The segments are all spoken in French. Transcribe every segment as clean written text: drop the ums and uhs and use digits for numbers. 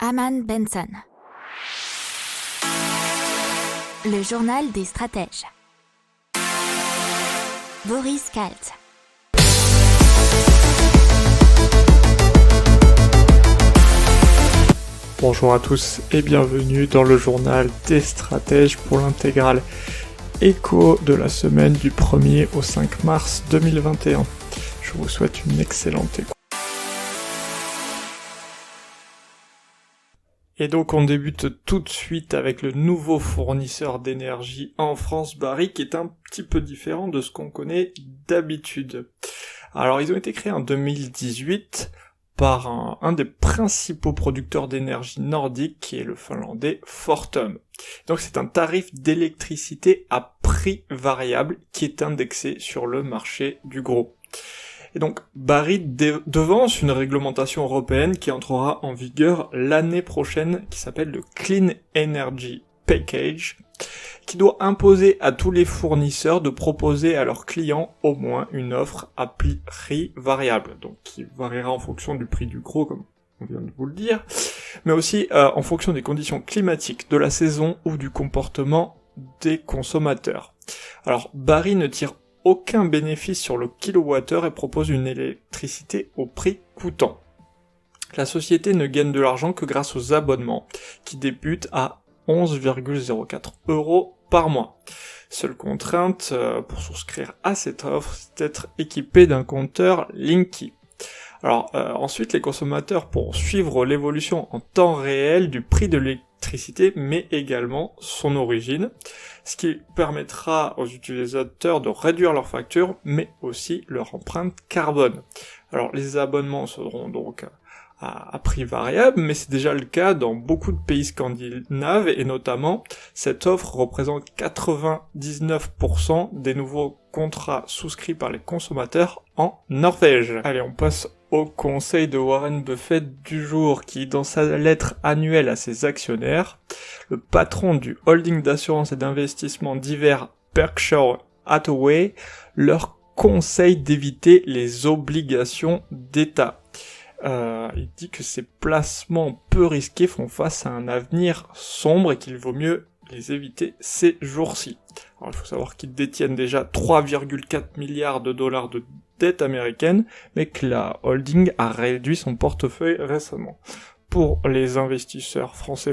Aman Benson. Le journal des stratèges. Boris Kalt. Bonjour à tous et bienvenue dans le journal des stratèges pour l'intégrale écho de la semaine du 1er au 5 mars 2021. Je vous souhaite une excellente écoute. Et donc on débute tout de suite avec le nouveau fournisseur d'énergie en France, Barry, qui est un petit peu différent de ce qu'on connaît d'habitude. Alors ils ont été créés en 2018 par un des principaux producteurs d'énergie nordique, qui est le finlandais Fortum. Donc c'est un tarif d'électricité à prix variable qui est indexé sur le marché du gros. Et donc Barry devance une réglementation européenne qui entrera en vigueur l'année prochaine, qui s'appelle le Clean Energy Package, qui doit imposer à tous les fournisseurs de proposer à leurs clients au moins une offre à prix variable, donc qui variera en fonction du prix du gros, comme on vient de vous le dire, mais aussi en fonction des conditions climatiques, de la saison ou du comportement des consommateurs. Alors Barry ne tire aucun bénéfice sur le kilowattheure et propose une électricité au prix coûtant. La société ne gagne de l'argent que grâce aux abonnements, qui débutent à 11,04 € par mois. Seule contrainte pour souscrire à cette offre, c'est d'être équipé d'un compteur Linky. Alors ensuite, les consommateurs pourront suivre l'évolution en temps réel du prix de l'électricité, mais également son origine, ce qui permettra aux utilisateurs de réduire leur facture, mais aussi leur empreinte carbone. Alors les abonnements seront donc à prix variable, mais c'est déjà le cas dans beaucoup de pays scandinaves, et notamment, cette offre représente 99% des nouveaux contrats souscrits par les consommateurs en Norvège. Allez, on passe au conseil de Warren Buffett du jour, qui, dans sa lettre annuelle à ses actionnaires, le patron du holding d'assurance et d'investissement divers Berkshire Hathaway leur conseille d'éviter les obligations d'État. Il dit que ces placements peu risqués font face à un avenir sombre et qu'il vaut mieux les éviter ces jours-ci. Alors il faut savoir qu'ils détiennent déjà 3,4 milliards de dollars de dette américaine, mais que la holding a réduit son portefeuille récemment. Pour les investisseurs français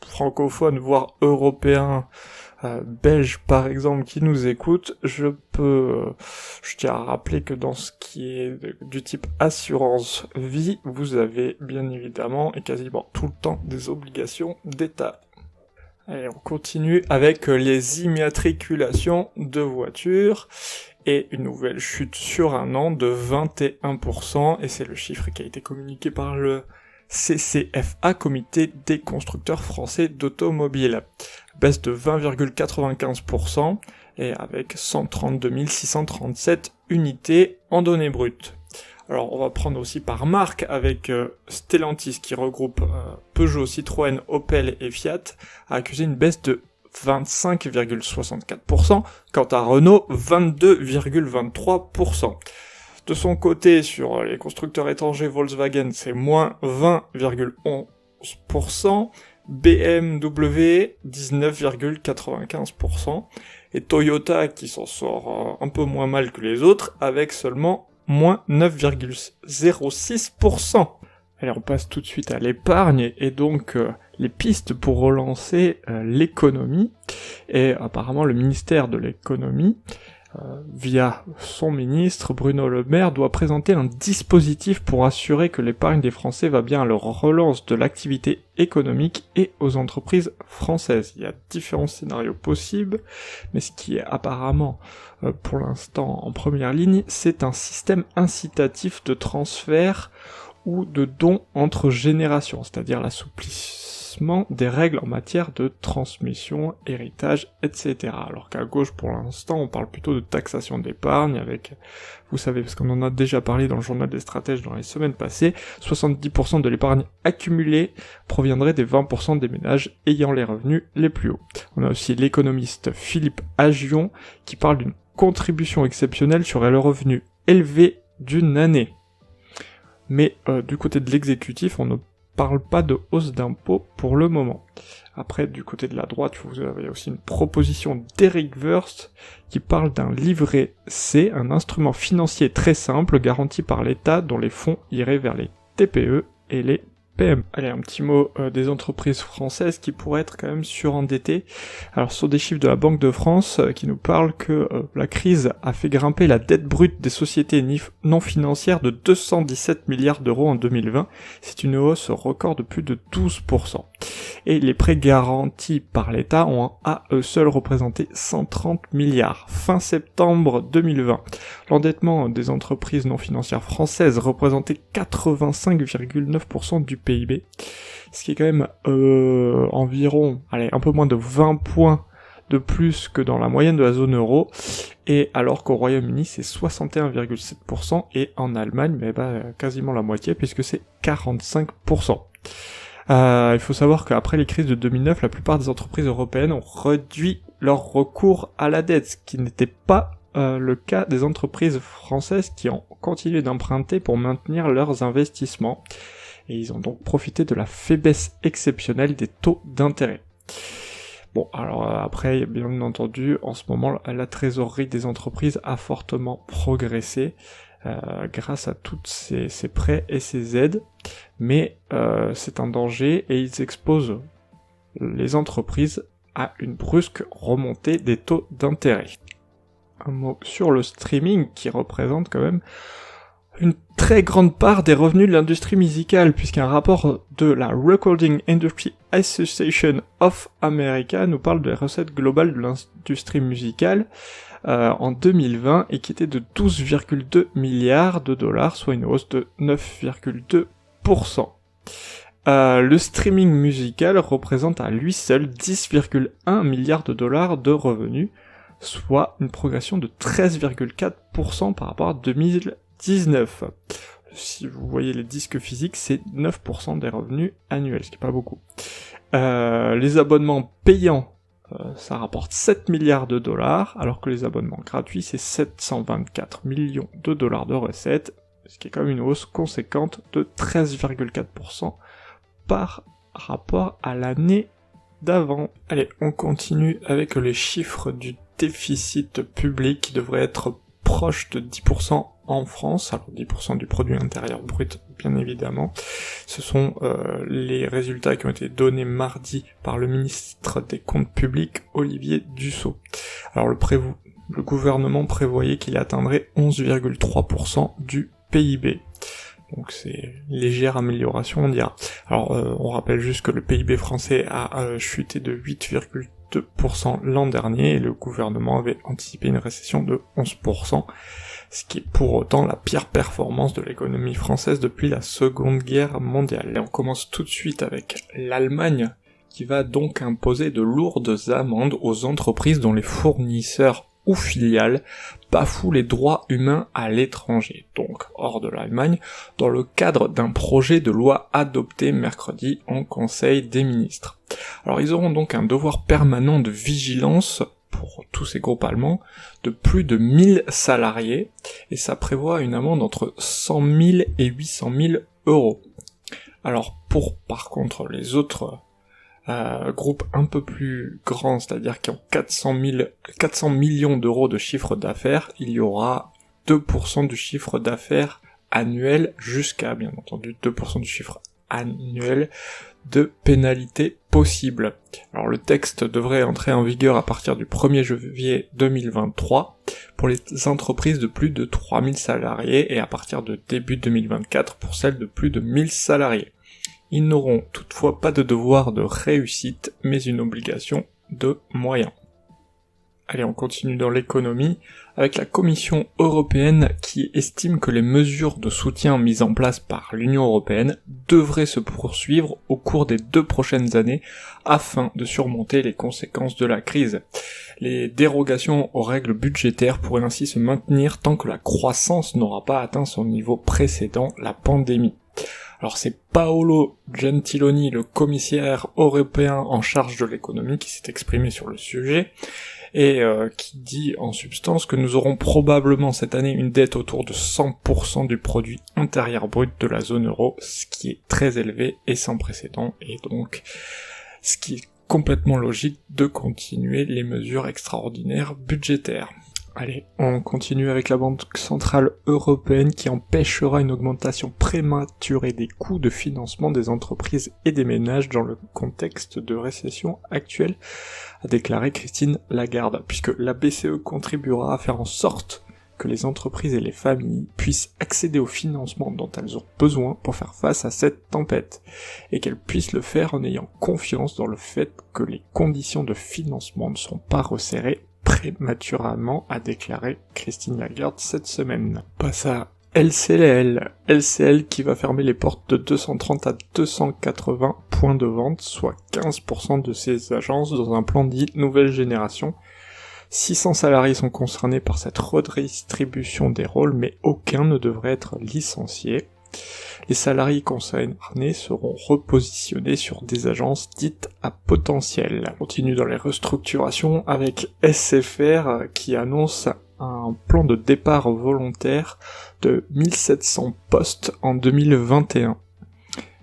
francophones, voire européens, belges par exemple, qui nous écoutent, je tiens à rappeler que dans ce qui est du type assurance vie, vous avez bien évidemment et quasiment tout le temps des obligations d'État. Allez, on continue avec les immatriculations de voitures et une nouvelle chute sur un an de 21%, et c'est le chiffre qui a été communiqué par le CCFA, Comité des constructeurs français d'automobiles. Baisse de 20,95% et avec 132 637 unités en données brutes. Alors on va prendre aussi par marque avec Stellantis, qui regroupe Peugeot, Citroën, Opel et Fiat, a accusé une baisse de 25,64%, quant à Renault 22,23%. De son côté, sur les constructeurs étrangers, Volkswagen c'est moins 20,11%, BMW 19,95%, et Toyota qui s'en sort un peu moins mal que les autres avec seulement moins 9,06%. Allez, on passe tout de suite à l'épargne et donc les pistes pour relancer l'économie. Et apparemment le ministère de l'économie, via son ministre Bruno Le Maire, doit présenter un dispositif pour assurer que l'épargne des Français va bien à leur relance de l'activité économique et aux entreprises françaises. Il y a différents scénarios possibles, mais ce qui est apparemment pour l'instant en première ligne, c'est un système incitatif de transfert ou de dons entre générations, c'est-à-dire l'assouplissement des règles en matière de transmission, héritage, etc. Alors qu'à gauche, pour l'instant, on parle plutôt de taxation d'épargne avec, vous savez, parce qu'on en a déjà parlé dans le journal des stratèges dans les semaines passées, 70% de l'épargne accumulée proviendrait des 20% des ménages ayant les revenus les plus hauts. On a aussi l'économiste Philippe Agion qui parle d'une contribution exceptionnelle sur le revenu élevé d'une année. Mais du côté de l'exécutif, on ne parle pas de hausse d'impôts pour le moment. Après, du côté de la droite, vous avez aussi une proposition d'Eric Woerth qui parle d'un livret C, un instrument financier très simple garanti par l'État dont les fonds iraient vers les TPE et les PME. Allez, un petit mot des entreprises françaises qui pourraient être quand même surendettées. Alors, ce sont des chiffres de la Banque de France qui nous parlent que la crise a fait grimper la dette brute des sociétés non financières de 217 milliards d'euros en 2020. C'est une hausse record de plus de 12%. Et les prêts garantis par l'État ont à eux seuls représenté 130 milliards. Fin septembre 2020, l'endettement des entreprises non financières françaises représentait 85,9% du PIB, ce qui est quand même environ, un peu moins de 20 points de plus que dans la moyenne de la zone euro, et alors qu'au Royaume-Uni c'est 61,7% et en Allemagne quasiment la moitié puisque c'est 45%. Il faut savoir qu'après les crises de 2009, la plupart des entreprises européennes ont réduit leur recours à la dette, ce qui n'était pas le cas des entreprises françaises qui ont continué d'emprunter pour maintenir leurs investissements. Et ils ont donc profité de la faiblesse exceptionnelle des taux d'intérêt. Bon, alors après, bien entendu, en ce moment, la trésorerie des entreprises a fortement progressé grâce à toutes ces prêts et ces aides, mais c'est un danger et ils exposent les entreprises à une brusque remontée des taux d'intérêt. Un mot sur le streaming qui représente quand même une très grande part des revenus de l'industrie musicale, puisqu'un rapport de la Recording Industry Association of America nous parle des recettes globales de l'industrie musicale en 2020 et qui était de 12,2 milliards de dollars, soit une hausse de 9,2%. Le streaming musical représente à lui seul 10,1 milliards de dollars de revenus, soit une progression de 13,4% par rapport à 2019. Si vous voyez les disques physiques, c'est 9% des revenus annuels, ce qui est pas beaucoup. Les abonnements payants, ça rapporte 7 milliards de dollars, alors que les abonnements gratuits, c'est 724 millions de dollars de recettes, ce qui est quand même une hausse conséquente de 13,4% par rapport à l'année d'avant. Allez, on continue avec les chiffres du déficit public qui devrait être proche de 10% en France, alors 10% du produit intérieur brut bien évidemment. Ce sont les résultats qui ont été donnés mardi par le ministre des Comptes publics, Olivier Dussopt. Alors le gouvernement prévoyait qu'il atteindrait 11,3% du PIB. Donc c'est légère amélioration on dira. Alors on rappelle juste que le PIB français a chuté de 8,2% l'an dernier et le gouvernement avait anticipé une récession de 11%, ce qui est pour autant la pire performance de l'économie française depuis la Seconde Guerre mondiale. Et on commence tout de suite avec l'Allemagne, qui va donc imposer de lourdes amendes aux entreprises dont les fournisseurs ou filiales bafouent les droits humains à l'étranger, donc hors de l'Allemagne, dans le cadre d'un projet de loi adopté mercredi en Conseil des ministres. Alors ils auront donc un devoir permanent de vigilance pour tous ces groupes allemands de plus de 1000 salariés, et ça prévoit une amende entre 100 000 et 800 000 euros. Alors par contre les autres groupes un peu plus grands, c'est-à-dire qui ont 400 millions d'euros de chiffre d'affaires, il y aura 2% du chiffre d'affaires annuel jusqu'à, bien entendu, 2% du chiffre annuel de pénalité possible. Alors le texte devrait entrer en vigueur à partir du 1er janvier 2023 pour les entreprises de plus de 3000 salariés et à partir de début 2024 pour celles de plus de 1000 salariés. Ils n'auront toutefois pas de devoir de réussite, mais une obligation de moyens. Allez, on continue dans l'économie, avec la Commission européenne qui estime que les mesures de soutien mises en place par l'Union européenne devraient se poursuivre au cours des 2 prochaines années afin de surmonter les conséquences de la crise. Les dérogations aux règles budgétaires pourraient ainsi se maintenir tant que la croissance n'aura pas atteint son niveau précédent la pandémie. Alors c'est Paolo Gentiloni, le commissaire européen en charge de l'économie, qui s'est exprimé sur le sujet, et qui dit en substance que nous aurons probablement cette année une dette autour de 100% du produit intérieur brut de la zone euro, ce qui est très élevé et sans précédent, et donc ce qui est complètement logique de continuer les mesures extraordinaires budgétaires. Allez, on continue avec la Banque Centrale Européenne qui empêchera une augmentation prématurée des coûts de financement des entreprises et des ménages dans le contexte de récession actuelle, a déclaré Christine Lagarde, puisque la BCE contribuera à faire en sorte que les entreprises et les familles puissent accéder au financement dont elles ont besoin pour faire face à cette tempête, et qu'elles puissent le faire en ayant confiance dans le fait que les conditions de financement ne sont pas resserrées prématurément, a déclaré Christine Lagarde cette semaine. Passe à LCL qui va fermer les portes de 230 à 280 points de vente, soit 15% de ses agences dans un plan dit nouvelle génération. 600 salariés sont concernés par cette redistribution des rôles, mais aucun ne devrait être licencié. Les salariés concernés seront repositionnés sur des agences dites à potentiel. On continue dans les restructurations avec SFR qui annonce un plan de départ volontaire de 1700 postes en 2021.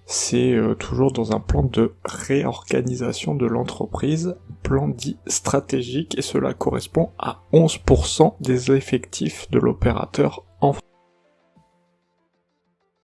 C'est toujours dans un plan de réorganisation de l'entreprise, plan dit stratégique, et cela correspond à 11% des effectifs de l'opérateur en France.